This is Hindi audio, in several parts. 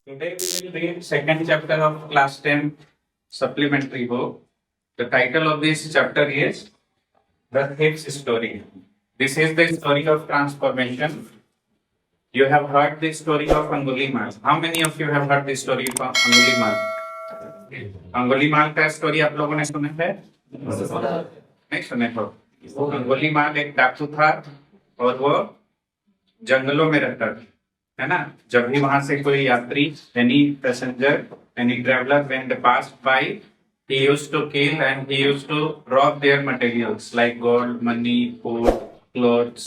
Today we will read second chapter of class 10 supplementary book. The title of this chapter is The Thief's Story. This is the story of transformation. You have heard the story of Angulimal. How many of you have heard the story of Angulimal? Angulimal का स्टोरी आप लोगों ने सुना है? नहीं सुने हो? अंगुलीमाल एक डाकू था और वो जंगलों में रहता था, है ना। जब भी वहां से कोई यात्री, any passenger, any traveller when they pass by, he used to kill and he used to rob their materials like gold, money, food, clothes.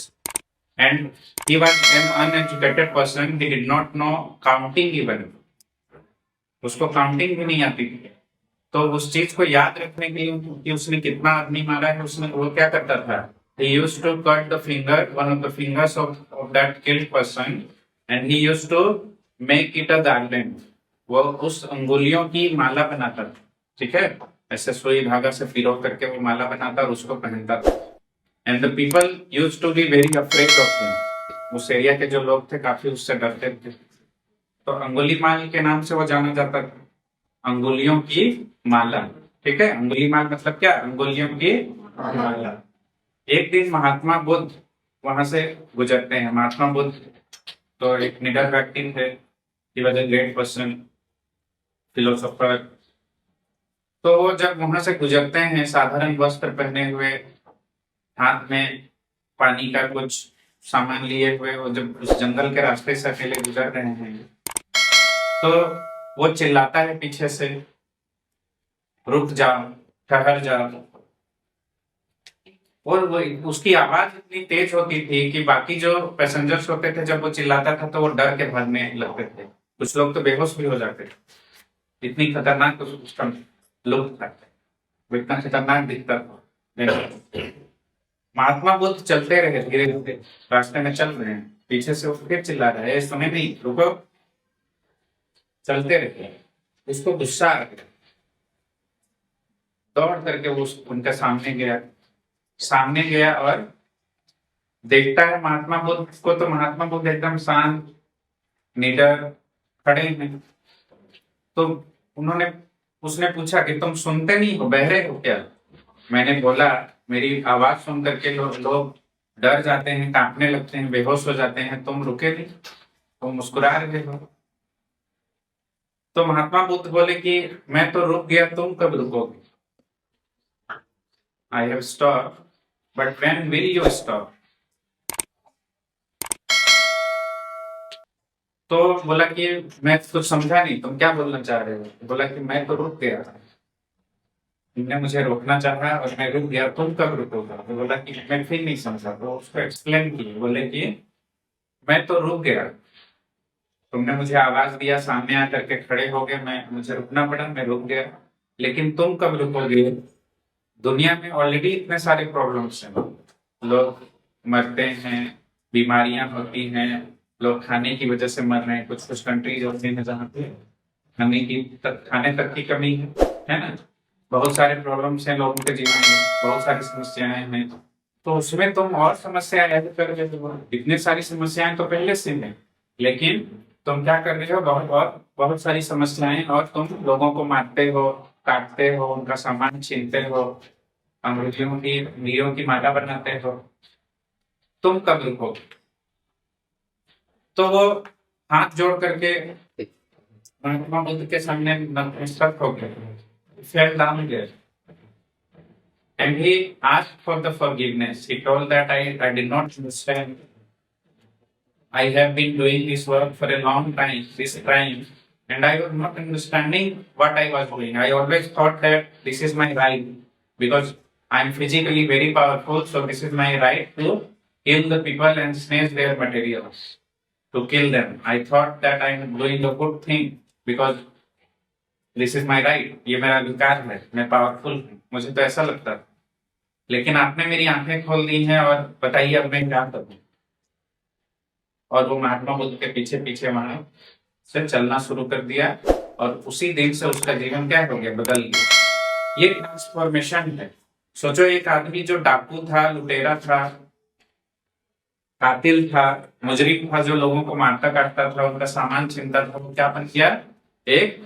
And he was an uneducated person. He did not know counting even. उसको काउंटिंग भी नहीं आती थी। तो उस चीज को याद रखने के लिए कि उसने कितना आदमी मारा है, उसने वो क्या करता था, he used to cut the finger, one of the fingers of that killed person, and he used to make it a garland. वो उस अंगुलियों की माला बनाता था, ठीक है। ऐसे सुई धागा से पिरो करके वो माला बनाता और उसको पहनता था। And the people used to be very afraid of him. उस एरिया के जो लोग थे काफी उससे डरते थे। तो अंगुलीमाल के नाम से वो जाना जाता था, अंगुलियों की माला, ठीक है। अंगुलीमाल मतलब क्या? अंगुलियों की माला। एक दिन महात्मा बुद्ध वहां से गुजरते हैं। महात्मा बुद्ध तो एक निडर व्यक्ति थे, he was a great person, philosopher. तो वो जब वहां से गुजरते हैं, साधारण वस्त्र पहने हुए, हाथ में पानी का कुछ सामान लिए हुए, वो जब उस जंगल के रास्ते से अकेले गुजर रहे हैं, तो वो चिल्लाता है पीछे से, रुक जाओ, ठहर जाओ। और वो उसकी आवाज इतनी तेज होती थी कि बाकी जो पैसेंजर्स होते थे, जब वो चिल्लाता था तो वो डर के भागने लगते थे। कुछ लोग तो बेहोश भी हो जाते थे, इतनी खतरनाक उसका लुक था, वो इतना खतरनाक दिखता था। महात्मा बुद्ध चलते रहे, धीरे धीरे रास्ते में चल रहे हैं, पीछे से वो फिर चिल्ला रहा है, सुने नहीं, रुको। चलते रहे, उसको गुस्सा आ गया, दौड़ करके वो उनके सामने गया और देखता है महात्मा बुद्ध को। तो महात्मा बुद्ध एकदम शांत निडर खड़े हैं। तो उसने पूछा कि तुम सुनते नहीं हो, बहरे हो क्या? मैंने बोला, मेरी आवाज सुन करके लोग डर जाते हैं, कांपने लगते हैं, बेहोश हो जाते हैं, तुम रुके नहीं, तुम मुस्कुरा रहे हो। तो महात्मा बुद्ध बोले कि मैं तो रुक गया, तुम कब रुकोगे? I have stopped, but when will you stop? तो बोला कि मैं कुछ समझा नहीं, तुम क्या बोलना चाह रहे हो? बोला कि मैं तो रुक गया, तुमने मुझे रोकना चाहा और मैं रुक गया, तुम कब रुकोगे? तो बोला कि मैं फिर नहीं समझा। तो उसको एक्सप्लेन किया, बोले कि मैं तो रुक गया, तुमने मुझे आवाज दिया, सामने आकर के खड़े हो गए, मुझे रुकना पड़ा, मैं रुक गया, लेकिन तुम कब रुकोगे? दुनिया में ऑलरेडी इतने सारे प्रॉब्लम्स हैं, लोग मरते हैं, बीमारियां होती हैं, लोग खाने की वजह से मर रहे हैं। कुछ कंट्रीज होती हैं जहाँ पे खाने तक की कमी है ना। बहुत सारे प्रॉब्लम्स हैं लोगों के जीवन में, बहुत सारी समस्याएं हैं। तो उसमें तुम और समस्या ऐड कर रहे हो। इतनी सारी समस्याएं तो पहले से हैं, लेकिन तुम क्या कर रहे हो, बहुत सारी समस्याएं, और तुम लोगों को मारते हो, काटते हो, उनका सामान छीनते हो, अंग्रेजियों की वीरों की माला बनाते हो, तुम कब रुको? तो वो हाथ जोड़ करके महात्मा बुद्ध के सामने नतमस्तक हो गए, fell down there, and he asked for the forgiveness. He told that I did not understand. I have been doing this work for a long time, this crime, and I was not understanding what I was doing. I always thought that this is my right because I am physically very powerful, so this is my right to kill the people and snatch their materials, to kill them. I thought that I am doing a good thing because this is my right, ये मेरा अधिकार है, मैं पावरफुल हूँ, मुझे तो ऐसा लगता है। लेकिन आपने मेरी आंखें खोल दी हैं और बताइए अब मैं क्या करूं? और वो महात्मा बुद्ध के पीछे पीछे वहां से चलना शुरू कर दिया, और उसी दिन से उसका जीवन क्या हो गया, बदल गया। ये ट्रांसफॉर्मेशन है। सोचो, एक आदमी जो डाकू था, लुटेरा था, कातिल था, मुजरिम था, जो लोगों को मारता काटता था, उनका सामान छीनता था, वो क्या बन गया? एक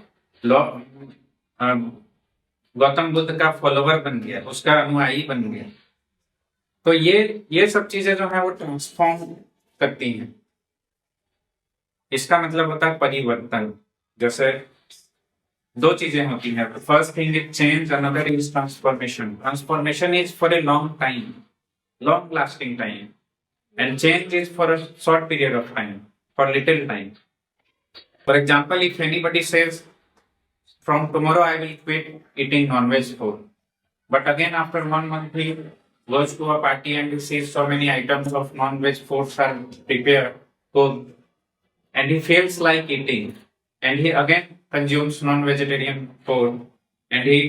गौतम बुद्ध का फॉलोवर बन गया, उसका अनुयायी बन गया। तो ये सब चीजें जो है वो ट्रांसफॉर्म करती हैं। इसका मतलब होता है परिवर्तन। जैसे दो चीजें होती हैं, first thing is change, another is transformation. Transformation is for a long time, long lasting time, and change is for a short period of time, for little time. For example, if anybody says, from tomorrow I will quit eating non-veg food, but again after 1 month he goes to a party and he sees so many items of non-veg foods are prepared, cooked, and he feels like eating, and he again consumes non-vegetarian food, and he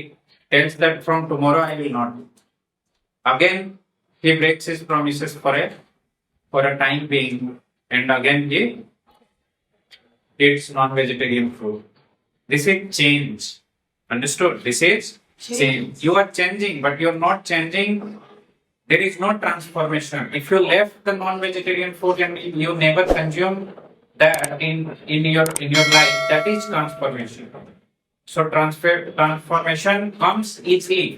tells that from tomorrow I will not. Again he breaks his promises for a time being, and again he eats non-vegetarian food. This is change. Understood? This is change. You are changing, but you are not changing. There is no transformation. If you left the non-vegetarian food and you never consume that in your life, that is transformation. So transformation comes easily.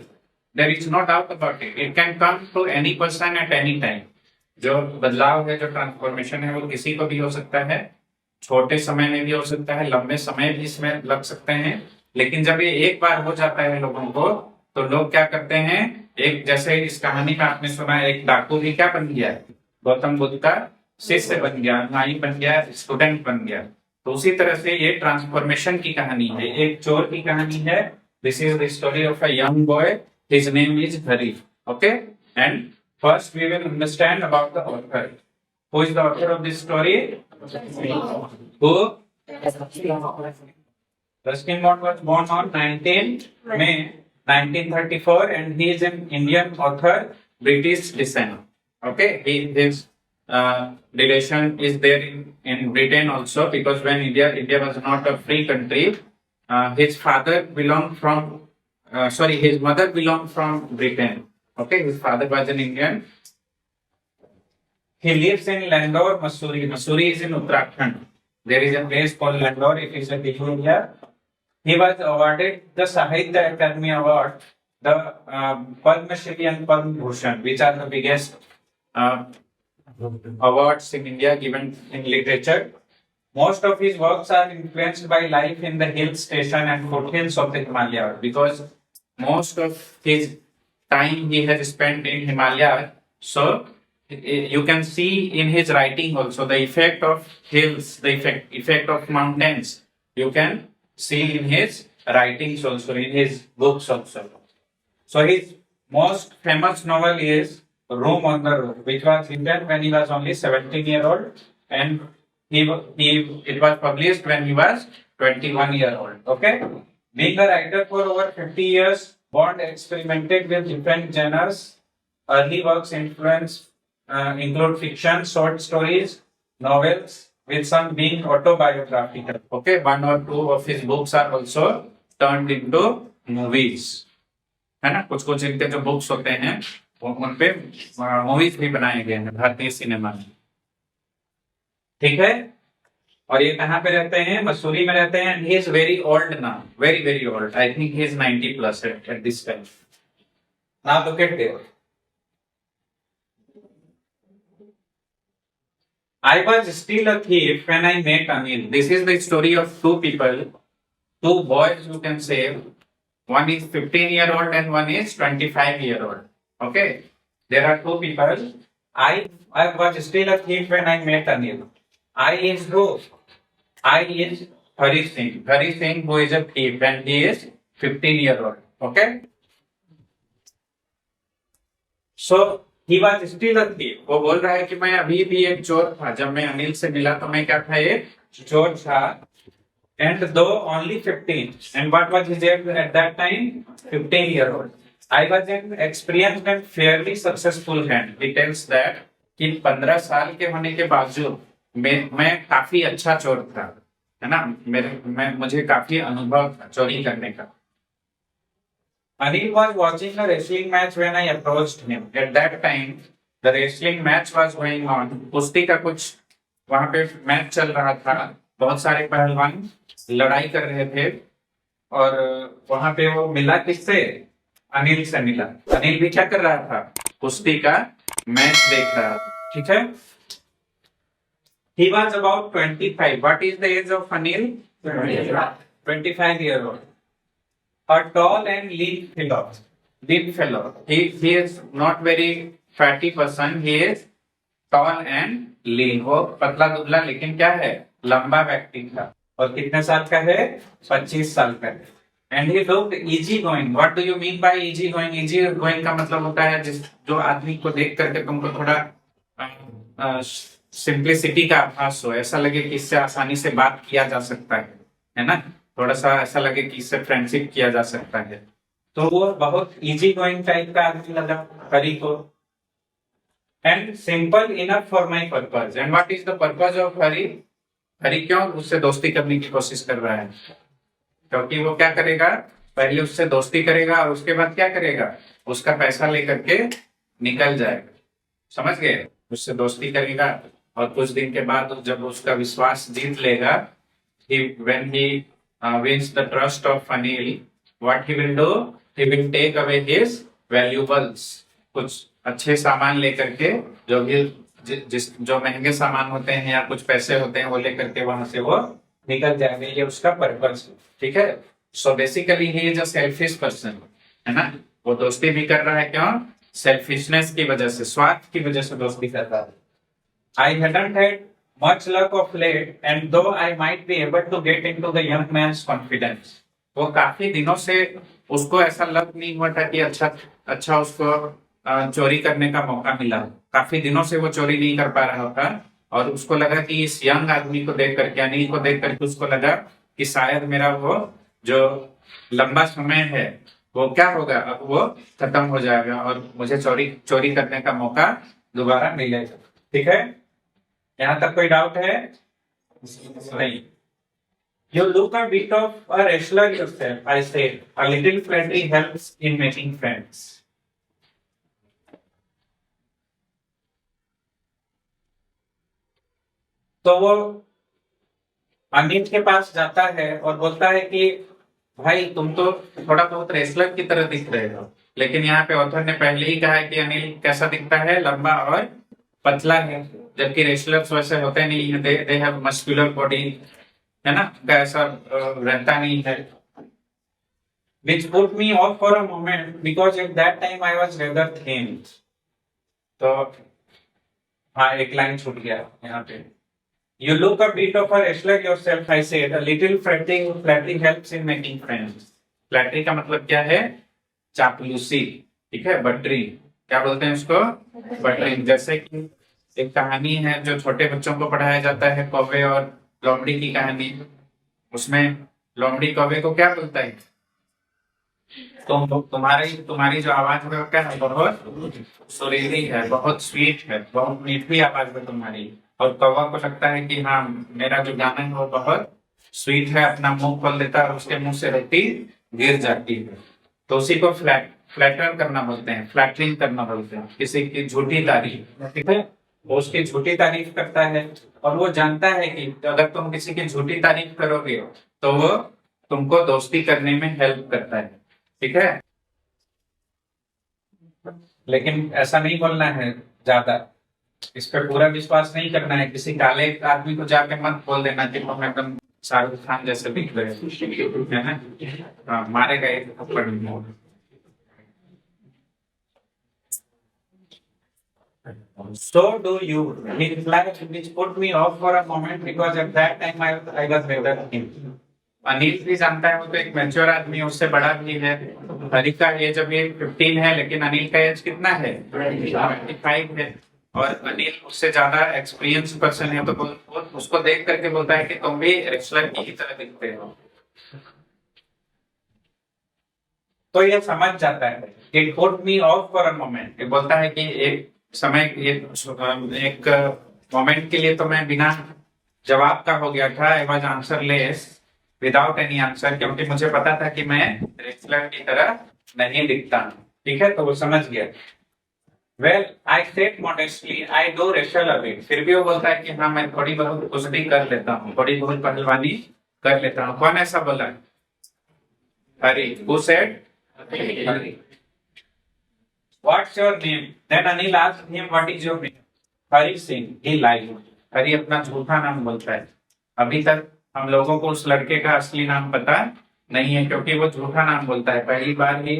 There is no doubt about it. It can come to any person at any time. जो बदलाव है, जो ट्रांसफॉर्मेशन है, वो किसी को भी हो सकता है, छोटे समय में भी हो सकता है, लंबे समय भी इसमें लग सकते हैं। लेकिन जब ये एक बार हो जाता है लोगों को, तो लोग क्या करते हैं, एक जैसे इस कहानी में आपने सुना, एक डाकू भी क्या बन गया, गौतम बुद्ध का शिष्य बन गया, अनुयायी बन गया, स्टूडेंट बन गया। तो उसी तरह से ये ट्रांसफॉर्मेशन की कहानी है, एक चोर की कहानी है। This is the story of a young boy, his name is Hari. Okay, and first we will understand about the author. Who is the author of this story? Who? Ruskin Bond was born on 19th May 1934, and he is an Indian author, British descent. Okay, his relation is there in Britain also, because when India was not a free country, his father belonged from his mother belonged from Britain. Okay, his father was an Indian. He lives in Landor, Mussoorie. Mussoorie is in Uttarakhand. There is a place called Landor. It is a big area. He was awarded the Sahitya Academy Award, the Padma Shri and Padma Bhushan, which are the biggest awards in India given in literature. Most of his works are influenced by life in the hill station and foothills of the Himalayas, because most of his time he has spent in Himalaya. So you can see in his writing also the effect of hills, the effect of mountains. You can see in his writings also, in his books also. So his most famous novel is Room on the Roof, which was written when he was only 17-year-old, and it was published when he was 21-year-old. Okay, being a writer for over 50 years, Bond experimented with different genres. Early works include fiction, short stories, novels, with some being autobiographical. Okay, one or two of his books are also turned into movies. है ना, कुछ इनके जो बुक्स होते हैं उन पे मूवीज भी बनाए गए हैं भारतीय सिनेमा में। ठीक है, और ये कहाँ पे रहते हैं? मसूरी में रहते हैं। He is very old now, very very old. I think he is 90 plus at this time. Now look at there. I was still a thief when I met Anil. This is the story of two people, two boys, you can say. One is 15-year-old and one is 25-year-old. Okay, there are two people. I was still a thief when I met Anil. I is who? I is Hari Singh. Hari Singh, who is a thief, and he is 15-year-old. Okay. So he was still a thief. वो बोल रहा है कि मैं अभी भी एक चोर था। जब मैं अनिल से मिला तो मैं क्या था? एक चोर था। And though only 15. And what was his age at that time? 15-year-old. I was an experienced and fairly successful hand. He tells that कि 15 साल के होने के बावजूद मैं काफी अच्छा चोर था, है ना। मुझे काफी अनुभव था चोरी करने का। Anil was watching a wrestling match when I approached him. At that time, the wrestling match was going on, कुश्ती का कुछ वहां पे मैच चल रहा था, बहुत सारे पहलवान लड़ाई कर रहे थे, और वहां पे वो मिला किससे? अनिल से मिला। अनिल भी क्या कर रहा था? कुश्ती का मैच देख रहा था, ठीक है। He was about 25. What is the age of Anil? 25 year old. A tall and lean fellow. Lean fellow. He is not very fatty person. He is tall and lean. वो पतला दुबला लेकिन क्या है? लंबा व्यक्ति था। और कितने साल का है? 25 साल का है। And he looked easy going. What do you mean by easy going? Easy going का मतलब होता है जो आदमी को देख करके तुमको थोड़ा सिंप्लिसिटी का आभास हो, ऐसा लगे कि इससे आसानी से बात किया जा सकता है ना, थोड़ा सा ऐसा लगे कि इससे फ्रेंडशिप किया जा सकता है। तो वो बहुत इजी गोइंग टाइप का आदमी लगा हरि को। And simple enough for my purpose. And what is the purpose of Hari? Hari क्यों उससे दोस्ती करने की कोशिश कर रहा है? क्योंकि वो क्या करेगा? पहले उससे दोस्ती करेगा और उसके बाद क्या करेगा? उसका पैसा लेकर के निकल जाएगा। समझ गए? उससे दोस्ती करेगा और कुछ दिन के बाद जब उसका विश्वास जीत लेगा, when he wins the trust of Anil, what he will do? He will take away his valuables. कुछ अच्छे सामान लेकर के, जो भी जो महंगे सामान होते हैं या कुछ पैसे होते हैं, वो लेकर के वहां से वो निकल जाएंगे। ये उसका पर्पस है, ठीक है। So basically he is a selfish person, है ना। वो दोस्ती भी कर रहा है क्यों? सेल्फिशनेस की वजह से, स्वार्थ की वजह से दोस्ती कर रहा है। I hadn't had much luck of late, and though I might be able to get into the young man's confidence. वो काफी दिनों से उसको ऐसा लग नहीं हुआ था कि अच्छा उसको चोरी करने का मौका मिला। काफी दिनों से वो चोरी नहीं कर पा रहा था, और उसको लगा कि इस यंग आदमी को देख करके, अनिल को देख करके उसको लगा कि शायद मेरा वो जो लंबा समय है वो क्या होगा, अब वो खत्म हो जाएगा और मुझे चोरी करने का मौका दोबारा मिलेगा। ठीक है, यहां तक कोई डाउट है? नहीं। You look a bit of a wrestler yourself, I said. A little flattery helps in making friends. तो वो अनिल के पास जाता है और बोलता है कि भाई तुम तो थोड़ा बहुत रेसलर की तरह दिख रहे हो, लेकिन यहाँ पे ऑथर ने पहले ही कहा है कि अनिल कैसा दिखता है? लंबा और पतला है, जबकि रेसलर्स वैसे होते नहीं है। दे हैव मस्कुलर बॉडी, है ना, ऐसा रहता नहीं है। Which put me off for a moment because at that time I was rather thin. तो हाँ, एक लाइन छूट गया यहाँ पे। You look a bit of a wrestler yourself, I said. A little flattery helps in making friends. Flattery का मतलब क्या है? चापलूसी, ठीक है, बटरी। क्या बोलते हैं उसको? बटरी। जैसे कि एक कहानी है जो छोटे बच्चों को पढ़ाया जाता है, कौवे और लोमड़ी की कहानी। उसमें लोमड़ी कौवे को क्या बोलता है? तुम्हारी जो आवाज है वो क्या है? बहुत सुरीली है, बहुत स्वीट है, बहुत मीठी आवाज है तुम्हारी। और कौवा को लगता है कि हाँ, मेरा जो गाना है वो बहुत स्वीट है। अपना मुंह खोल देता है और उसके मुंह से रोटी गिर जाती है। तो उसी को फ्लैटर करना बोलते हैं, फ्लैटरिंग करना बोलते हैं, किसी की झूठी तारीफ। ठीक है, वो उसकी झूठी तारीफ करता है और वो जानता है कि अगर तुम किसी की झूठी तारीफ करोगे तो वो तुमको दोस्ती करने में हेल्प करता है। ठीक है, लेकिन ऐसा नहीं बोलना है ज्यादा, इस पर पूरा विश्वास नहीं करना है। किसी काले आदमी को जाके मत बोल देना कि तुम एकदम शाहरुख खान जैसे दिख रहे हो, है ना। हाँ, मारेगा एक थप्पड़ में। So do you. He replied, which put me off for a moment because at that time I was rather thin. Anil भी जानता है वो तो एक मैच्योर आदमी है, उससे बड़ा भी है। हरि का एज अभी 15 है, लेकिन अनिल का एज कितना है? 25 है। और अनिल उससे ज्यादा एक्सपीरियंस पर्सन है, तो उसको देख करके बोलता है कि तुम भी रेसलर की ही तरह दिखते हो। तो ये समझ जाता है। It put me off for a moment. ये बोलता है कि एक समय, एक मोमेंट के लिए तो मैं बिना जवाब का हो गया था। I was answerless without any answer, क्योंकि मुझे पता था कि मैं रेसलर की तरह नहीं दिखता। ठीक है, तो वो समझ गया। Well I said modestly I do wrestle a bit, फिर भी वो बोलता है कि हाँ मैं थोड़ी बहुत कुश्ती कर लेता हूँ, थोड़ी बहुत पहलवानी कर लेता हूँ। कौन ऐसा बोला? Hari. Who said? Hari. What's your name? Then Anil asked him what is your name? Hari Singh. He lied. Hari अपना झूठा नाम बोलता है। अभी तक हम लोगों को उस लड़के का असली नाम पता नहीं है, क्योंकि वो झूठा नाम बोलता है। पहली बार ही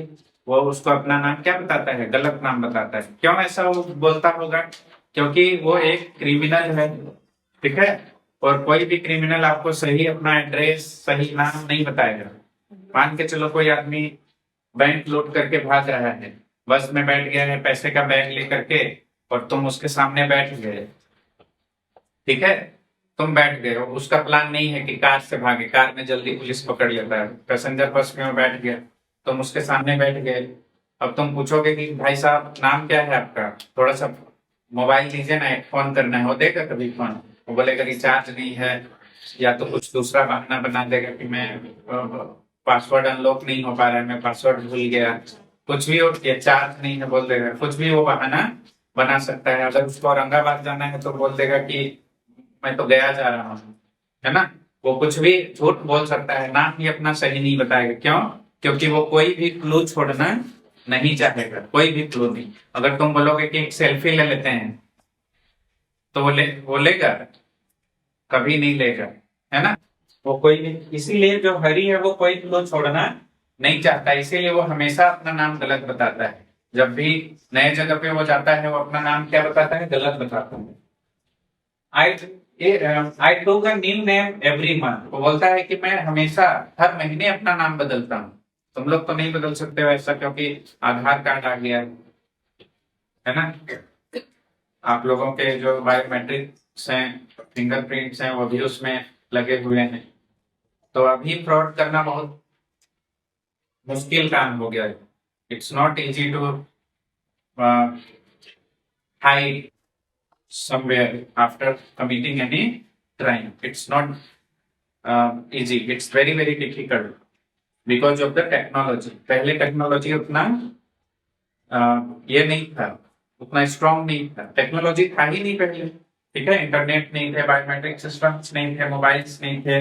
वो उसको अपना नाम क्या बताता है? गलत नाम बताता है। क्यों ऐसा वो बोलता होगा? क्योंकि वो एक क्रिमिनल है, ठीक है। और कोई भी क्रिमिनल आपको सही अपना एड्रेस, सही नाम नहीं बताएगा। मान के चलो कोई आदमी बैंक लूट करके भाग रहा है, बस में बैठ गया है पैसे का बैग लेकर के, और तुम उसके सामने बैठ गए, ठीक है। तुम बैठ गए हो, उसका प्लान नहीं है कि कार से भागे, कार में जल्दी पुलिस पकड़ लेता है। पैसेंजर बस में बैठ गया, तुम उसके सामने बैठ गए। अब तुम पूछोगे कि भाई साहब नाम क्या है आपका, थोड़ा सा मोबाइल दीजिए ना, फोन करना है। वो देगा कभी फोन? वो बोलेगा रिचार्ज नहीं है, या तो कुछ दूसरा बहाना बना देगा कि मैं पासवर्ड अनलॉक नहीं हो पा रहा है, मैं पासवर्ड भूल गया, कुछ भी। और चार्ज नहीं है बोल देगा, कुछ भी वो बहाना बना सकता है। अगर उसको औरंगाबाद जाना है तो बोल देगा कि मैं तो गया जा रहा हूँ, है ना। वो कुछ भी झूठ बोल सकता है, नाम ही अपना सही नहीं बताएगा। क्यों? क्योंकि वो कोई भी क्लू छोड़ना नहीं चाहेगा, कोई भी क्लू नहीं। अगर तुम बोलोगे कि एक सेल्फी ले लेते हैं, तो वो लेगा? कभी नहीं लेगा, है ना। वो कोई भी, इसीलिए जो हरी है वो कोई क्लू छोड़ना नहीं चाहता, इसीलिए वो हमेशा अपना नाम गलत बताता है। जब भी नए जगह पे वो जाता है, वो अपना नाम क्या बताता है? गलत बताता है। आई टूक a new name every month, वो बोलता है कि मैं हमेशा हर महीने अपना नाम बदलता हूँ। तुम लोग तो नहीं बदल सकते हो ऐसा, क्योंकि आधार कार्ड आ गया है ना। आप लोगों के जो बायोमेट्रिक्स हैं, फिंगरप्रिंट्स हैं, वो भी उसमें लगे हुए हैं। तो अभी फ्रॉड करना बहुत मुश्किल काम हो गया है। It's not easy to hide somewhere after committing any crime. It's not easy. It's very very difficult because of the technology. पहले टेक्नोलॉजी उतना ये नहीं था, उतना स्ट्रांग नहीं था। टेक्नोलॉजी था ही नहीं पहले, ठीक है। इंटरनेट नहीं थे, बायोमेट्रिक सिस्टम्स नहीं थे, मोबाइल्स नहीं थे,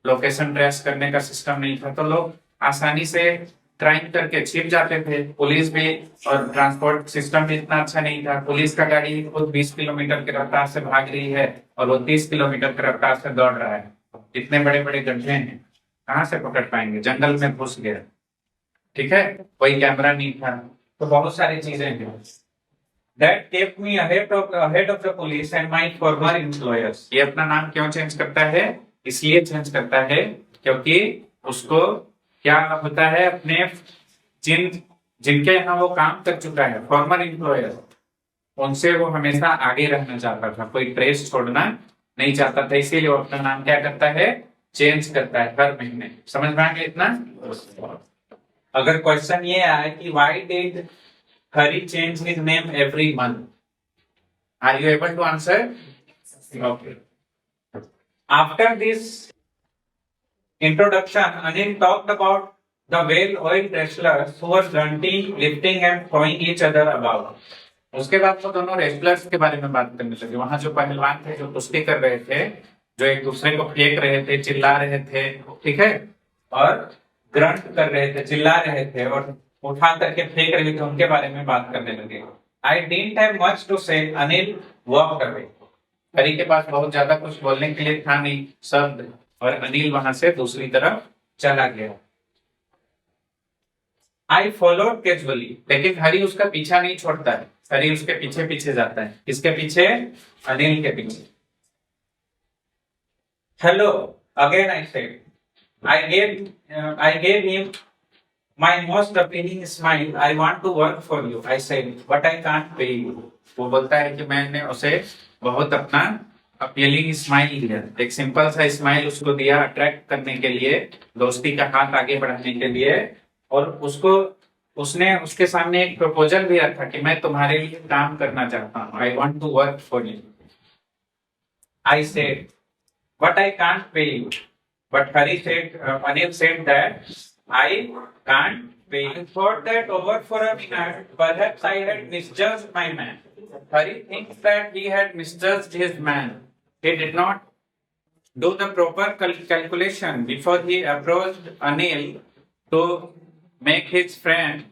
लोकेशन ट्रेस करने का सिस्टम नहीं था, तो लोग आसानी से क्राइम करके छिप जाते थे। पुलिस भी, और ट्रांसपोर्ट सिस्टम भी इतना अच्छा नहीं था। पुलिस का गाड़ी खुद 20 किलोमीटर की रफ्तार से भाग रही है और वो 30 किलोमीटर की रफ्तार से दौड़ रहा है। इतने बड़े बड़े गड्ढे हैं, कहाँ से पकड़ पाएंगे? जंगल में घुस गया, ठीक है। कोई कैमरा नहीं था, तो बहुत सारी चीजें हैं। That kept me ahead of the police and my former employers. ये अपना नाम क्यों चेंज करता है? इसलिए चेंज करता है क्योंकि उसको क्या होता है, अपने जिनके यहाँ वो काम कर चुका है, फॉर्मर एम्प्लॉयर, उनसे वो हमेशा आगे रहना चाहता था, कोई ट्रेस छोड़ना नहीं चाहता था। इसीलिए वो अपना नाम क्या करता है? चेंज करता है हर महीने। समझ में आ गया इतना? अगर क्वेश्चन ये आए कि why did Hari change his name every month, are you able to answer? Okay. After this introduction, Anil talked about the well-oiled wrestlers who were grunting, lifting and throwing each other about. उसके बाद वो दोनों रेसलर्स के बारे में बात करने लगे। वहां जो पहलवान थे, जो कुश्ती कर रहे थे, जो एक दूसरे को फेंक रहे थे, चिल्ला रहे थे, ठीक है, और ग्रंट कर रहे थे, चिल्ला रहे थे और उठा करके फेंक रहे थे, उनके बारे में बात करने लगे। I didn't have much to say, Anil walked away. हरी के पास बहुत ज्यादा कुछ बोलने के लिए था नहीं शब्द, और अनिल वहां से दूसरी तरफ चला गया। आई फॉलोड कैजुअली, लेकिन हरी उसका पीछा नहीं छोड़ता है। हरी उसके पीछे पीछे जाता है। किसके पीछे? अनिल के पीछे। Hello again I said, I gave him my most appealing smile, I want to work for you, I said but I can't pay you. वो बोलता है कि मैंने उसे बहुत अपना अपीलिंग स्माइल दिया, एक सिंपल सा स्माइल उसको दिया अट्रैक्ट करने के लिए, दोस्ती का हाथ आगे बढ़ाने के लिए। और उसने उसके सामने एक प्रपोजल भी रखा कि मैं तुम्हारे लिए काम करना चाहता हूँ, I want to work for you. I said but I can't pay you, but Hari said, Anil said that I can't pay. I thought that over for a minute, perhaps I had misjudged my man. Hari thinks that he had misjudged his man. He did not do the proper calculation before he approached Anil to make his friend.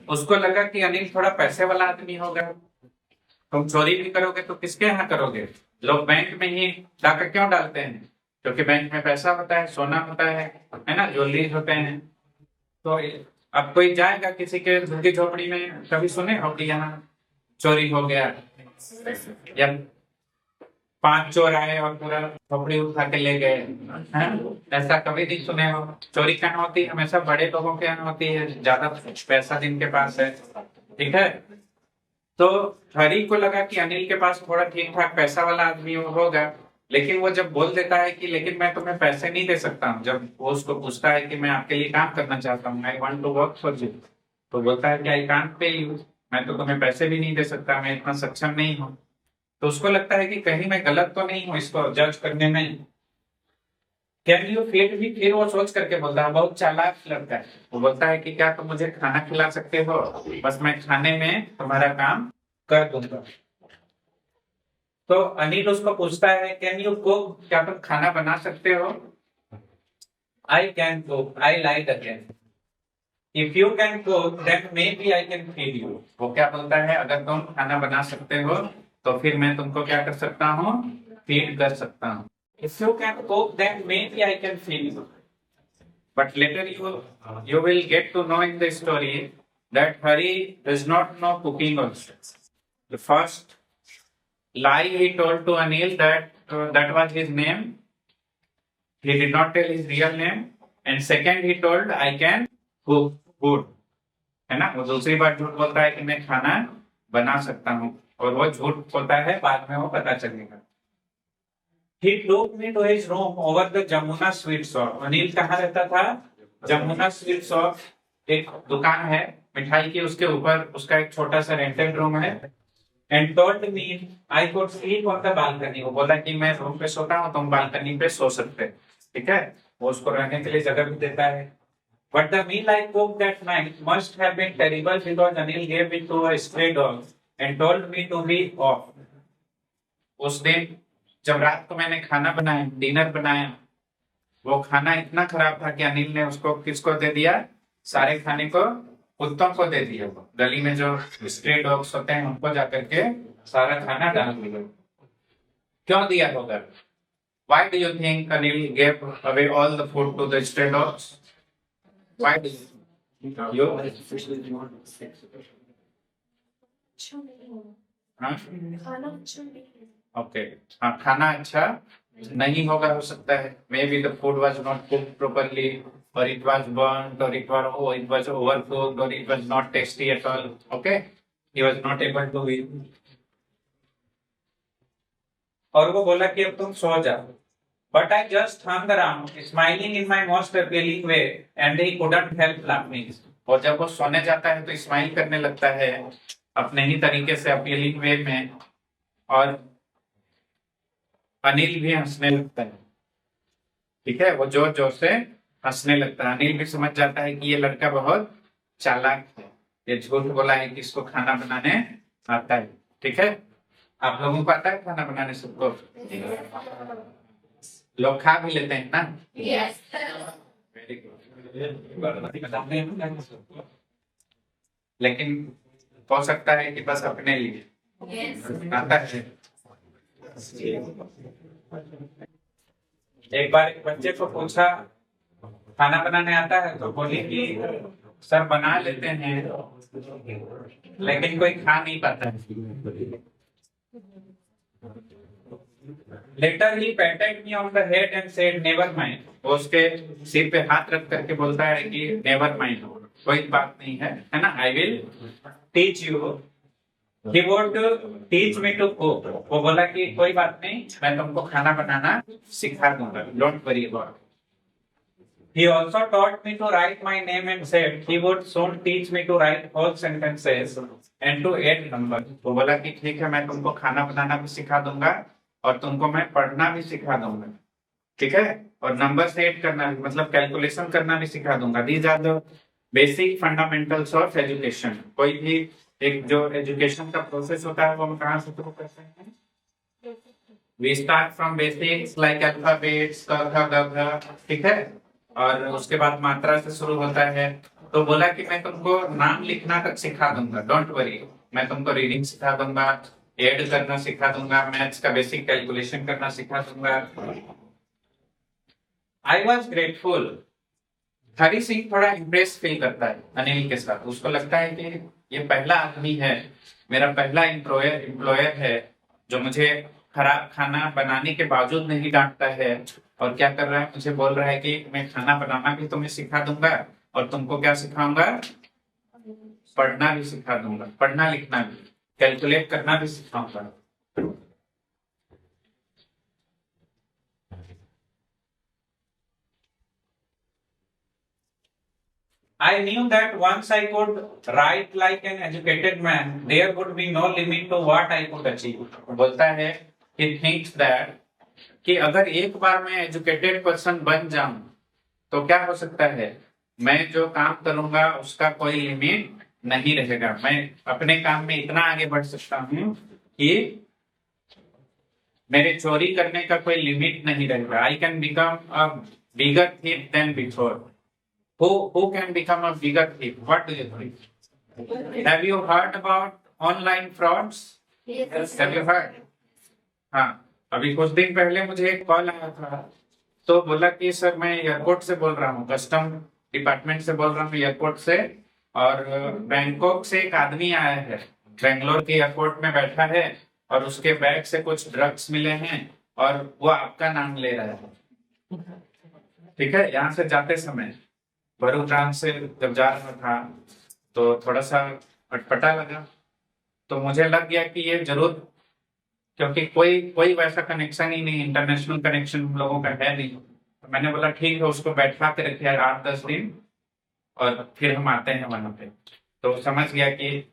उसको लगा कि अनिल थोड़ा पैसे वाला आदमी होगा, तुम चोरी भी करोगे तो किसके यहाँ करोगे? लोग बैंक में ही डाका क्यों डालते हैं? क्योंकि बैंक में पैसा होता है, सोना होता है ना, ज्वेलरीज होते हैं। तो अब कोई जाएगा किसी के झुग्गी झोपड़ी में, कभी सुने हो कि यहाँ चोरी हो गया या 5 चोर आए और पूरा झोपड़ी उठा के ले गए, ऐसा कभी नहीं सुने हो। चोरी कहाँ होती है? हमेशा बड़े लोगों के यहाँ होती है, ज्यादा पैसा जिनके पास है, ठीक है। तो हरी को लगा कि अनिल के पास थोड़ा ठीक ठाक पैसा वाला आदमी होगा, लेकिन वो जब बोल देता है कि लेकिन मैं तुम्हें पैसे नहीं दे सकता हूँ, जब वो उसको पूछता है कि मैं आपके लिए काम करना चाहता हूँ, I want to work for you, तो बोलता है कि आई कांट पे यू, मैं तो तुम्हें पैसे भी नहीं दे सकता, मैं इतना सक्षम नहीं हूँ। तो उसको लगता है कि कहीं मैं गलत तो नहीं हूँ इसको जज करने में। Can you feed me? फिर वो सोच करके बोलता है, बहुत चालाक लड़का है, वो बोलता है कि क्या तुम मुझे खाना खिला सकते हो? बस मैं खाने में तुम्हारा काम कर दूंगा। तो अनिल उसको पूछता है, कैन यू कुक? क्या तुम खाना बना सकते हो? I can cook, I lied again, if you can cook then maybe I can feed you. वो क्या बोलता है, अगर तुम खाना बना सकते हो तो फिर मैं तुमको क्या कर सकता हूँ, फीड कर सकता हूँ। If you can cook then maybe I can feed you, but later you will get to know in the story that Hari does not know cooking also. The first lie he told to Anil that was his name. He did not tell his real name. And second he told I can cook food. है ना, वो दूसरी बार झूठ बोलता है कि मैं खाना बना सकता हूँ, और वो झूठ बोलता है, बाद में वो पता चलेगा। He took me to his room over the Jamuna sweet shop. Anil कहाँ रहता था? जमुना स्वीट शॉप, एक दुकान है मिठाई की, उसके ऊपर उसका एक छोटा सा रेंटेड रूम है। And told me I could sleep on the balcony, वो बोला कि मैं रूम पे सोता हूँ, तुम बालकनी पे सो सकते, ठीक है। वो उसको रहने के लिए जगह भी देता है। But the meal I cook that night must have been terrible because Anil gave it to a stray dog and told me to be off. उस दिन जब रात को मैंने खाना बनाया, डिनर बनाया, वो खाना इतना खराब था कि अनिल ने उसको किसको दे दिया, सारे खाने को कुत्तों को दे दिया। वो गली में जो स्ट्रे डॉग्स होते हैं उनको जाकर के सारा खाना डाल दिया। क्यों दिया होगा? Why do you think Anil gave away all the food to the stray dogs? Why do you? Okay, हाँ, खाना अच्छा नहीं होगा, हो सकता है maybe the food was not cooked properly, और इट वाज बर्न्ड, और इट वाज ओवरकुक्ड, और it was not tasty at all. Okay, he was not able to eat. और वो बोला कि अब तुम सो जाओ, but I just hung around smiling in my most appealing way and he couldn't help laughing। और जब वो सोने जाता है तो स्माइल करने लगता है अपने ही तरीके से, अपीलिंग वे में, और अनिल भी हंसने लगता है, ठीक है। वो जोर जोर से हंसने लगता है। अनिल भी समझ जाता है कि ये लड़का बहुत चालाक है, ये झूठ बोला है कि इसको खाना बनाने आता है, ठीक है। आप लोगों को आता है खाना बनाने सबको? लोग खा भी लेते हैं ना? यस। Very good. लेकिन हो सकता है कि बस अपने लिए आता है। एक बार एक बच्चे को पूछा खाना बनाने आता है, तो बोली कि सर बना लेते हैं लेकिन कोई खा नहीं पाता है। Later he patted me on the head and said never mind। वो उसके सिर पे हाथ रख करके बोलता है कि never mind, कोई बात नहीं है ना, I will teach you। He would teach me to cook। वो बोला कि कोई बात नहीं, मैं तुमको खाना बनाना सिखा दूंगा, don't worry about it। He also taught me to write my name and said he would soon teach me to write whole sentences and to add numbers। वो बोला कि ठीक है, मैं तुमको खाना बनाना भी सिखा दूंगा और तुमको मैं पढ़ना भी सिखा दूंगा, ठीक है, और नंबर सेट करना भी, मतलब कैलकुलेशन करना भी सिखा दूंगा। These are the basic fundamentals of education. कोई भी एक जो एजुकेशन का प्रोसेस होता है वो हम कहाँ से शुरू करते हैं? We start from basics like alphabets, क ख ग घ, ठीक है, और उसके बाद मात्रा से शुरू होता है। तो बोला कि मैं तुमको नाम लिखना तक सिखा दूंगा, डोंट वरी। मैं तुमको रीडिंग सिखा दूंगा, ऐड करना सिखा दूंगा, मैथ्स का बेसिक कैलकुलेशन करना सिखा दूंगा। I was grateful. Hari Singh थोड़ा इम्प्रेस फील करता है अनिल के साथ। उसको लगता है कि ये पहला आदमी है, मेरा पहला एम्प्लॉयर है जो मुझे खराब खाना बनाने के बावजूद नहीं डांटता है, और क्या कर रहा है, मुझे बोल रहा है कि मैं खाना बनाना भी तुम्हें सिखा दूंगा और तुमको क्या सिखाऊंगा, पढ़ना भी सिखा दूंगा, पढ़ना लिखना भी, कैलकुलेट करना भी सिखाऊंगा। I knew that once I could write like an educated man, there would be no limit to what I could achieve. बोलता है he thinks that कि अगर एक बार मैं एजुकेटेड पर्सन बन जाऊं तो क्या हो सकता है, मैं जो काम करूंगा उसका कोई लिमिट नहीं रहेगा। मैं अपने काम में इतना आगे बढ़ सकता हूं कि मेरे चोरी करने का कोई लिमिट नहीं रहेगा। I can become a bigger thief than before. Who can become a bigger thief? What do you think? Have you heard about online frauds? Yes. Have you heard? हाँ, अभी कुछ दिन पहले मुझे एक कॉल आया था, तो बोला कि सर मैं एयरपोर्ट से बोल रहा हूँ, कस्टम डिपार्टमेंट से बोल रहा हूँ, एयरपोर्ट से, और बैंकॉक से एक आदमी आया है, बेंगलोर के एयरपोर्ट में बैठा है और उसके बैग से कुछ ड्रग्स मिले हैं और वो आपका नाम ले रहा है। ठीक है, यहाँ से जाते समय भरूच से जब जा रहा था तो थोड़ा सा अटपटा लगा, तो मुझे लग गया कि ये जरूर, क्योंकि कोई कोई वैसा कनेक्शन ही नहीं, इंटरनेशनल कनेक्शन हम लोगों का है नहीं, तो मैंने बोला ठीक है, उसको बैठा के रखे 8-10 दिन और फिर हम आते हैं वहां पे। तो समझ गया कि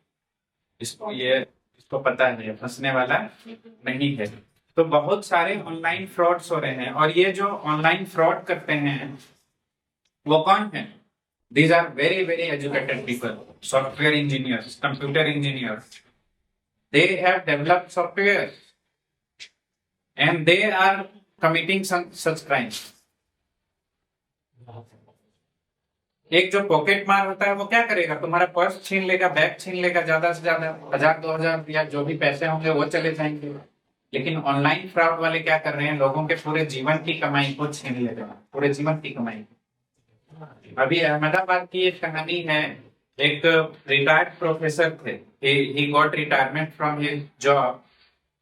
इसको पता है फंसने वाला नहीं है। तो बहुत सारे ऑनलाइन फ्रॉड्स हो रहे हैं, और ये जो ऑनलाइन फ्रॉड करते हैं वो कौन है? These are very, very educated people, software engineers, computer engineers. They have developed software and they are committing some such crimes. एक जो पॉकेट मार होता है वो क्या करेगा, तुम्हारा पर्स छीन लेगा, बैग छीन लेगा, ज्यादा से ज्यादा 1000-2000 या जो भी पैसे होंगे वो चले जाएंगे। लेकिन ऑनलाइन फ्रॉड वाले क्या कर रहे हैं, लोगों के पूरे जीवन की कमाई को छीन ले रहे हैं, पूरे जीवन की कमाई। अभी अहमदाबाद की एक कहानी है, एक रिटायर्ड प्रोफेसर थे, he got retirement from his job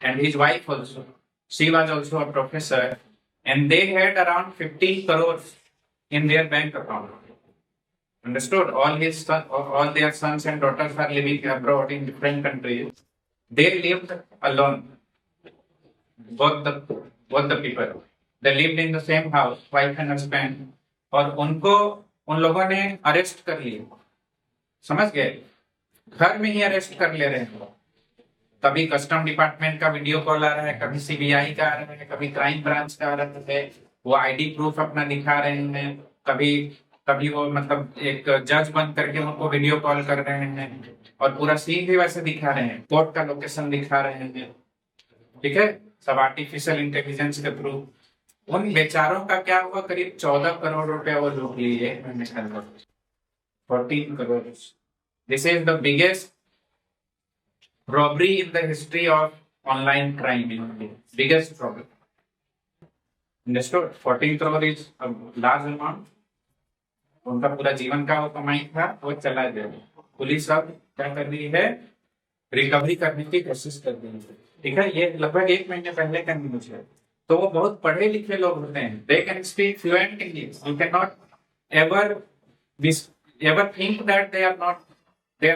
and his wife also, she was also a professor, and they had around 15 crores in their bank account. Understood? All their sons and daughters are living abroad in different countries. They lived alone, both the people, they lived in the same house, wife and husband, और उनको उन लोगों ने अरेस्ट कर लिया, समझ गए, घर में ही अरेस्ट कर ले रहे हैं। कभी कस्टम डिपार्टमेंट का वीडियो कॉल आ रहा है, कभी सीबीआई का आ रहा है, कभी क्राइम ब्रांच का आ रहा है, वो आईडी प्रूफ अपना दिखा रहे हैं, कभी कभी वो मतलब एक जज बन करके उनको वीडियो कॉल कर रहे हैं और पूरा सीन भी वैसे दिखा रहे हैं, कोर्ट का लोकेशन दिखा रहे हैं। ठीक है, सब आर्टिफिशियल इंटेलिजेंस के थ्रू। उन बेचारों का क्या हुआ, करीब 14 करोड़ रुपए वो लूट लिए, 14 crore. This is the biggest robbery in the history of online crime in India. Biggest robbery. Understood? 14 crore is a large amount. उनका पूरा जीवन का वो कमाई था, वो चला गया। पुलिस अब क्या कर रही है, रिकवरी करने की कोशिश कर रही है। ठीक है, ये लगभग 1 महीने पहले का न्यूज है। तो वो बहुत पढ़े लिखे लोग होते हैं, they can speak fluent English. You cannot ever think that they are not they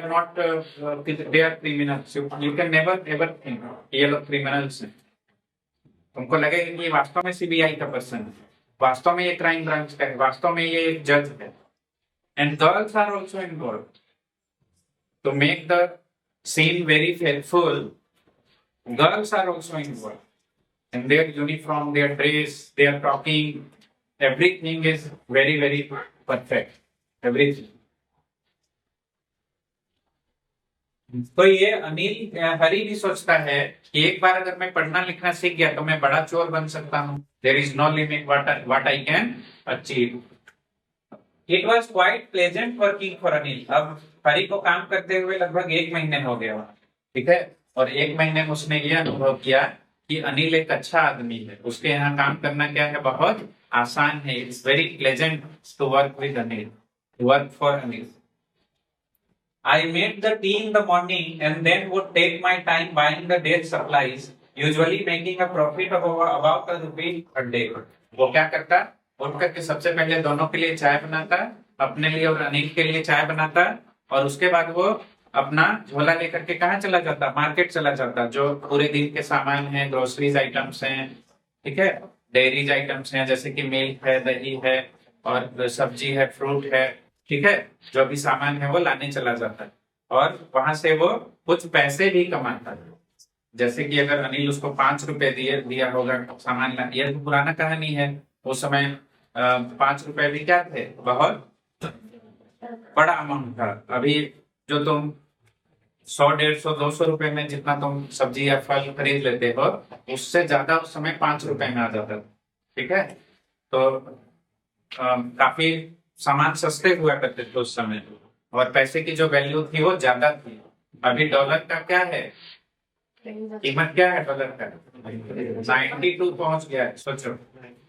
are criminals. You can never ever think ये लोग criminals हैं। तुमको लगेगा कि ये वास्तव में सीबीआई का पर्सन है, वास्तव में ये क्राइम ब्रांच का है, वास्तव में ये एक जज है। And girls are also involved. To make the scene very fearful, girls are also involved. in their uniform, their dress, their talking, everything is very, very perfect. Everything. तो ये अनिल हरी भी सोचता है कि एक बार अगर मैं पढ़ना लिखना सीख गया तो मैं बड़ा चोर बन सकता हूँ. There is no limit what I can achieve. It was quite pleasant working for Anil. अब हरी को काम करते हुए लगभग 1 महीने हो गया. ठीक है. और 1 महीने में उसने ये अनुभव किया कि अनिल एक अच्छा आदमी है. उसके यहाँ काम करना क्या है, बहुत आसान है. It's very pleasant to work with Anil, work for Anil. I made the tea in the morning and then would take my time buying the day's supplies, usually making a profit of about ₹1 a day. वो क्या करता, उठ करके सबसे पहले दोनों के लिए चाय बनाता, अपने लिए और अनिल के लिए चाय बनाता, और उसके बाद वो अपना झोला लेकर के कहाँ चला जाता, मार्केट चला जाता. जो पूरे दिन के सामान हैं, ग्रोसरीज आइटम्स हैं, ठीक है, डेयरीज आइटम्स हैं, जैसे कि मिल्क है, दही है, और सब्जी है, फ्रूट है, ठीक है, जो भी सामान है वो लाने चला जाता है. और वहां से वो कुछ पैसे भी कमाता है. जैसे कि अगर अनिल उसको ₹5 दिया होगा सामान लाने, ये तो पुराना कहानी है. उस समय ₹5 भी क्या थे, बहुत बड़ा अमाउंट था. अभी जो तुम 100, 150, ₹200 में जितना तुम सब्जी या फल खरीद लेते हो, उससे ज्यादा उस समय ₹5 में आ जाता. ठीक है. तो काफी सामान सस्ते हुआ करते थे उस समय, और पैसे की जो वैल्यू थी वो ज्यादा थी. अभी डॉलर का क्या है, कीमत क्या है डॉलर का, 92 पहुंच गया है. सोचो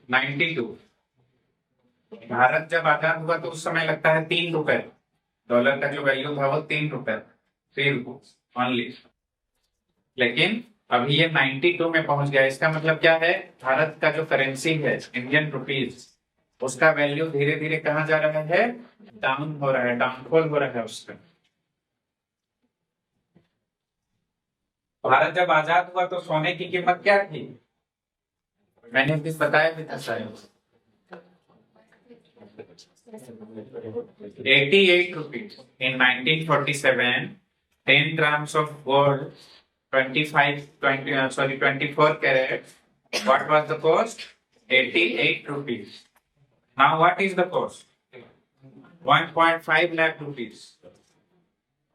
92. भारत जब आजाद हुआ तो उस समय लगता है ₹3. डॉलर का जो वैल्यू था वो ₹3 ओनली. लेकिन अभी ये 92 में पहुंच गया. इसका मतलब क्या है, भारत का जो करेंसी है इंडियन रुपीज, उसका वैल्यू धीरे धीरे कहाँ जा रहा है, डाउन हो रहा है, डाउनफॉल हो रहा है उसका. भारत जब आजाद हुआ तो सोने की कीमत क्या थी, मैंने भी बताया भी था शायद, ₹88. In 1947, 10 grams of gold, 24 carats. What was the cost? ₹88. Now what is the cost? 1.5 lakh rupees.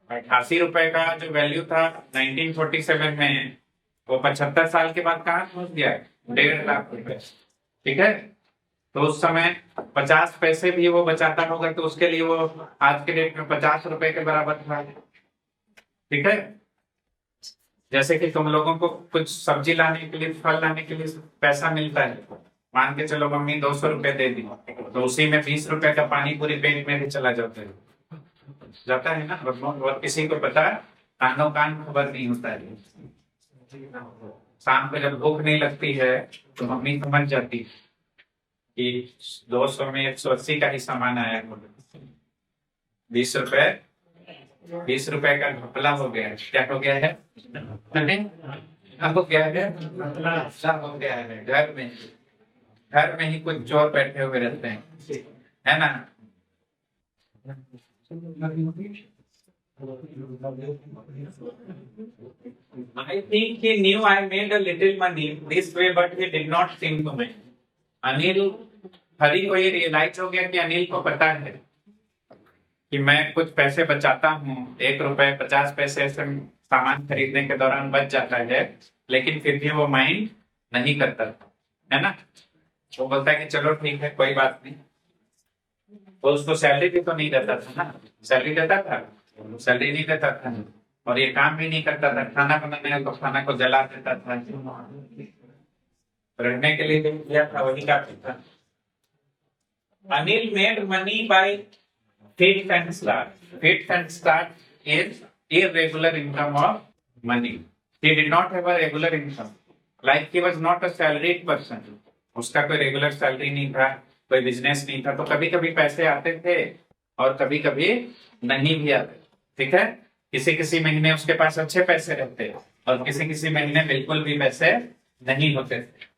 ₹88 का जो वैल्यू था 1947 में, वो 75 साल के बाद कहाँ पहुंच गया, ₹1.5 लाख. ठीक है. तो उस समय 50 पैसे भी वो बचाता होगा तो उसके लिए वो आज के डेट में ₹50 के बराबर था. ठीक है. जैसे कि तुम लोगों को कुछ सब्जी लाने के लिए, फल लाने के लिए पैसा मिलता है, मान के चलो मम्मी ₹200 दे दी, तो उसी में ₹20 का पानी पूरी पेट में भी चला जाता है ना. और किसी को पता, कानों कान खबर नहीं होता है. शाम को जब भूख नहीं लगती है तो मम्मी समझ जाती कि 200 में 180 का ही सामान आया, ₹20 का घपला हो गया. क्या हो गया है, हो गया है, हो गया है. घर में ही कुछ चोर बैठे हुए रहते हैं, है ना. I think he knew I made a little money this way, but he did not think to me. हरी को ये रियलाइज हो गया कि अनिल को पता है कि मैं कुछ पैसे बचाता हूँ. ₹1, 50 पैसे से सामान खरीदने के दौरान बच जाता है, लेकिन फिर भी वो माइंड नहीं करता, है ना. वो बोलता है कि चलो ठीक है, कोई बात नहीं. तो उसको सैलरी भी तो नहीं देता था ना. सैलरी देता था, सैलरी नहीं देता था, और ये काम भी नहीं करता था. खाना बनाने को, खाना को जला देता था. रहने के लिए दिया था, वही काफी था. Anil made money by fits and start. Fits and start is irregular income of money. He did not have a regular income. Like he was not a salaried person. उसका कोई रेगुलर सैलरी नहीं था, कोई बिजनेस नहीं था. तो कभी कभी पैसे आते थे और कभी कभी नहीं भी आते. ठीक है. किसी किसी महीने उसके पास अच्छे पैसे रहते और किसी किसी महीने बिल्कुल भी पैसे नहीं होते थे.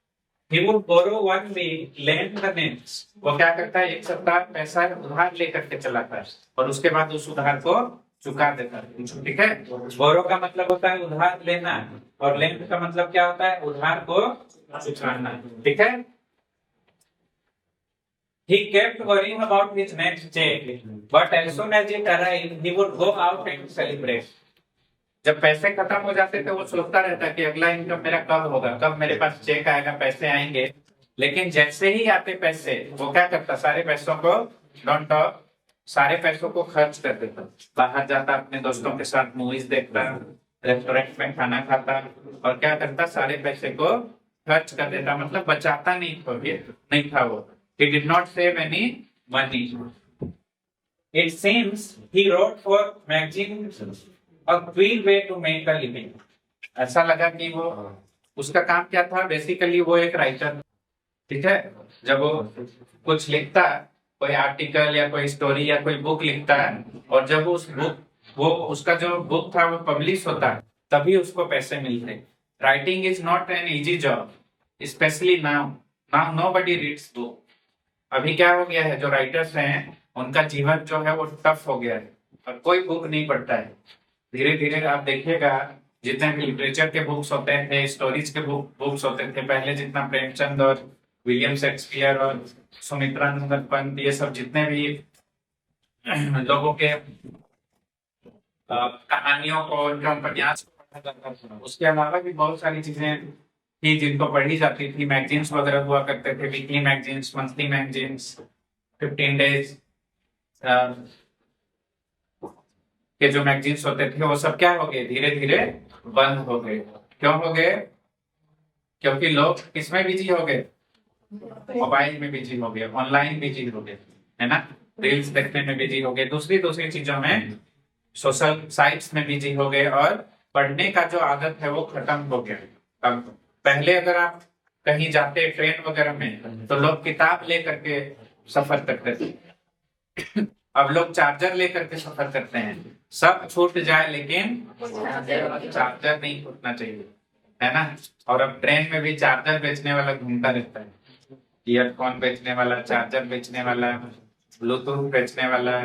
He would borrow one week, lend the next. वो क्या करता है, एक सप्ताह पैसा उधार लेकर के चलाता है और उसके बाद उस उधार को चुका देता है, ठीक है। बोरो का मतलब होता है उधार लेना, और लेंड का मतलब क्या होता है, उधार को चुकाना, ठीक है। He kept worrying about his next check, but as soon as it arrived, he would go out and celebrate. जब पैसे खत्म हो जाते थे वो सोचता रहता कि अगला इनकम मेरा कब होगा, कब मेरे पास चेक आएगा, पैसे आएंगे। लेकिन जैसे ही आते पैसे, वो क्या करता, सारे पैसों को डोंट टॉक, सारे पैसों को खर्च कर देता। बाहर जाता, अपने दोस्तों के साथ मूवीज देखता, रेस्टोरेंट में खाना खाता, और क्या करता, सारे पैसे को खर्च कर देता, मतलब बचाता नहीं था वो। He did not save any money. It seems he wrote for magazines, a quick way to make a living. ऐसा लगा कि वो, उसका काम क्या था, बेसिकली वो एक राइटर, ठीक है। जब वो कुछ लिखता, कोई आर्टिकल या कोई स्टोरी या कोई बुक लिखता है, और जब वो उसका जो बुक था वो पब्लिश होता है, तभी उसको पैसे मिलते। Writing is not an easy job, specially now nobody reads book. अभी क्या हो गया है, जो राइटर्स हैं उनका जीवन जो है वो टफ हो गया है, और कोई बुक नहीं पढ़ता है। धीरे धीरे आप देखिएगा, जितने भी लिटरेचर के बुक्स होते थे, स्टोरीज के बुक्स होते थे पहले, जितना प्रेमचंद और विलियम शेक्सपियर और सुमित्रा नंदन पंत, ये सब जितने भी लोगों के कहानियों को, उनके उपन्यास को पढ़ा जाता था। उसके अलावा भी बहुत सारी चीजें थी जिनको पढ़ी जाती थी। मैगजीन्स वगैरह हुआ करते थे, weekly magazines, monthly magazines, 15 days के जो मैगजीन्स होते थे, वो सब क्या हो गए, धीरे धीरे बंद हो गए। क्यों हो गए? क्योंकि लोग किसमें बिजी हो गए, मोबाइल में बिजी हो गए, ऑनलाइन बिजी हो गए, है ना, रील्स देखने में बिजी हो गए, दूसरी चीजों में, सोशल साइट्स में बिजी हो गए, और पढ़ने का जो आदत है वो खत्म हो गया। अब पहले अगर आप कहीं जाते ट्रेन वगैरह में, तो लोग किताब लेकर के सफर करते थे। अब लोग चार्जर लेकर के सफर करते हैं। सब छूट जाए लेकिन चार्जर नहीं छूटना चाहिए, है ना। और अब ट्रेन में भी चार्जर बेचने वाला घूमता रहता है, ईयरफोन बेचने वाला, चार्जर बेचने वाला, ब्लूटूथ बेचने वाला,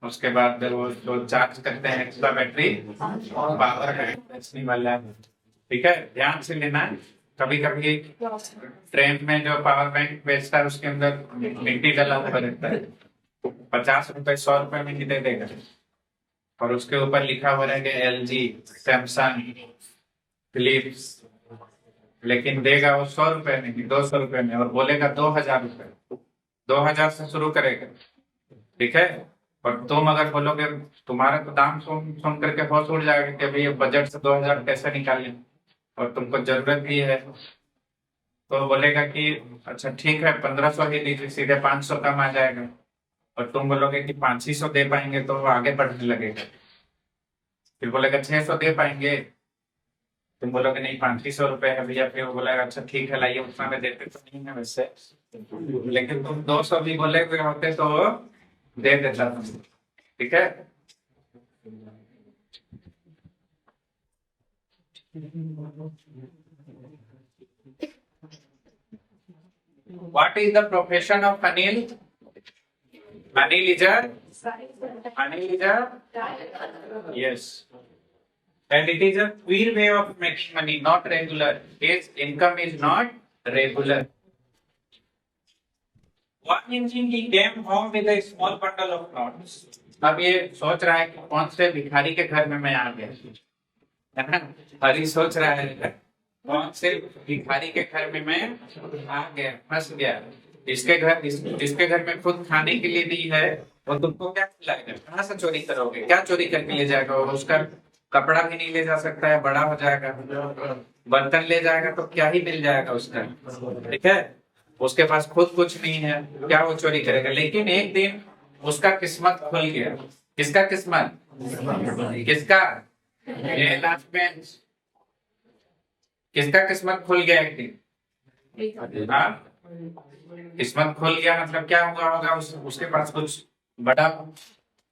उसके बाद वो जो चार्ज करते हैं एक्स्ट्रा बैटरी, पावर बैंक बेचने वाला, ठीक है। ध्यान से लेना, कभी कभी ट्रेन में जो पावर बैंक बेचता है उसके अंदर मिट्टी डला हुआ रहता है, 50 रुपए 100 रुपए में ही दे देगा, और उसके ऊपर लिखा हुआ रहेगा LG, सैमसंग, फिलिप्स, लेकिन देगा वो 100 रुपए में, 200 रुपए में, और बोलेगा 2000 रुपए, 2000 से शुरू करेगा, ठीक है। और तुम अगर बोलोगे, तुम्हारा तो दाम सुन करके होश उड़ जाएगा कि भाई बजट से 2000 कैसे निकालें, और तुमको जरूरत भी है, तो बोलेगा कि अच्छा ठीक है 1500 ही दीजिए, सीधे 500 कम आ जाएगा। और तुम बोलोगे कि 500 दे पाएंगे, तो वो आगे बढ़ने लगेगा। फिर बोलेगा 600 दे पाएंगे, तुम बोलोगे नहीं 500 रुपए है भैया, फिर वो बोलेगा अच्छा ठीक है लाइए, उतना में देते तो नहीं है वैसे, लेकिन तुम 200 भी बोले होते तो वो दे देता तुम, ठीक है। What is the profession of Anil? Anil is a yes, and it is a queer way of making money, not regular. His income is not regular. One evening he came home with a small bundle of notes. अब ये सोच रहा है कि कौन से भिखारी के घर में मैं आ गया, है ना। हरी सोच रहा है कौन से भिखारी के घर में मैं आ गया, फंस गया। जिसके घर में खुद खाने के लिए नहीं है, वो तुमको क्या खिलाएगा, कहाँ से चोरी करोगे, क्या चोरी करके ले जाएगा वो? उसका कपड़ा भी नहीं ले जा सकता है, बड़ा हो जाएगा, बर्तन ले जाएगा तो क्या ही मिल जाएगा उसका, ठीक है। उसके पास खुद कुछ नहीं है, क्या वो चोरी करेगा। लेकिन एक दिन उसका किस्मत खुल गया। किसका किस्मत? किसका? Last bench. किसका किस्मत खुल गया एक दिन? हाँ, किस्मत खुल गया मतलब क्या होगा? उसके पास कुछ बड़ा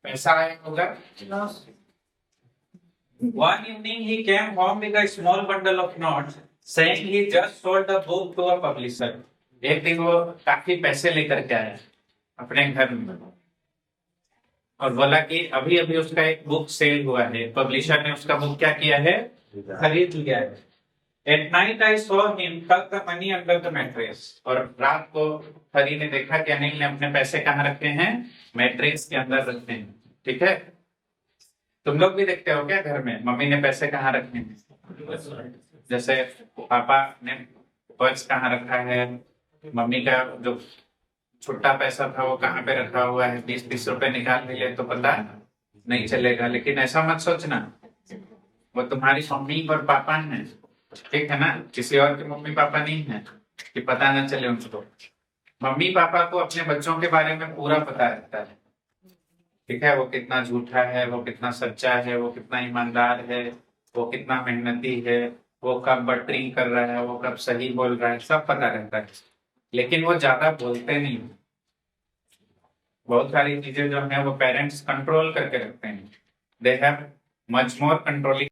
पैसा आया होगा। One evening he came home with a small bundle of notes, saying he just sold the book to a publisher. एक दिन वो काफी पैसे लेकर के आया अपने घर में, और बोला कि अभी अभी उसका एक बुक सेल हुआ है, पब्लिशर ने उसका बुक क्या किया है, खरीद लिया है। At night I saw him tuck the money under the mattress। और रात को हरी ने देखा कि अनिल ने अपने पैसे कहाँ रखे हैं, मैट्रेस के अंदर रखते हैं। ठीक है, तुम लोग भी देखते हो क्या घर में मम्मी ने पैसे कहाँ रखे हैं? जैसे पापा ने पर्स कहाँ रखा है, मम्मी का जो छुट्टा पैसा था वो कहाँ पे रखा हुआ है, 20-20 रुपए निकाल भी ले तो पता नहीं चलेगा। लेकिन ऐसा मत सोचना, वो तुम्हारी मम्मी और पापा हैं, ठीक है ना, किसी और के मम्मी पापा नहीं है कि पता ना चले उनको। मम्मी पापा को अपने बच्चों के बारे में पूरा पता रहता है, ठीक है, वो कितना झूठा है, वो कितना सच्चा है, वो कितना ईमानदार है, वो कितना मेहनती है, वो कब बटरिंग कर रहा है, वो कब सही बोल रहा है, सब पता रहता है। लेकिन वो ज्यादा बोलते नहीं, बहुत सारी चीजें जो है वो पेरेंट्स कंट्रोल करके रखते हैं। They have much more controlling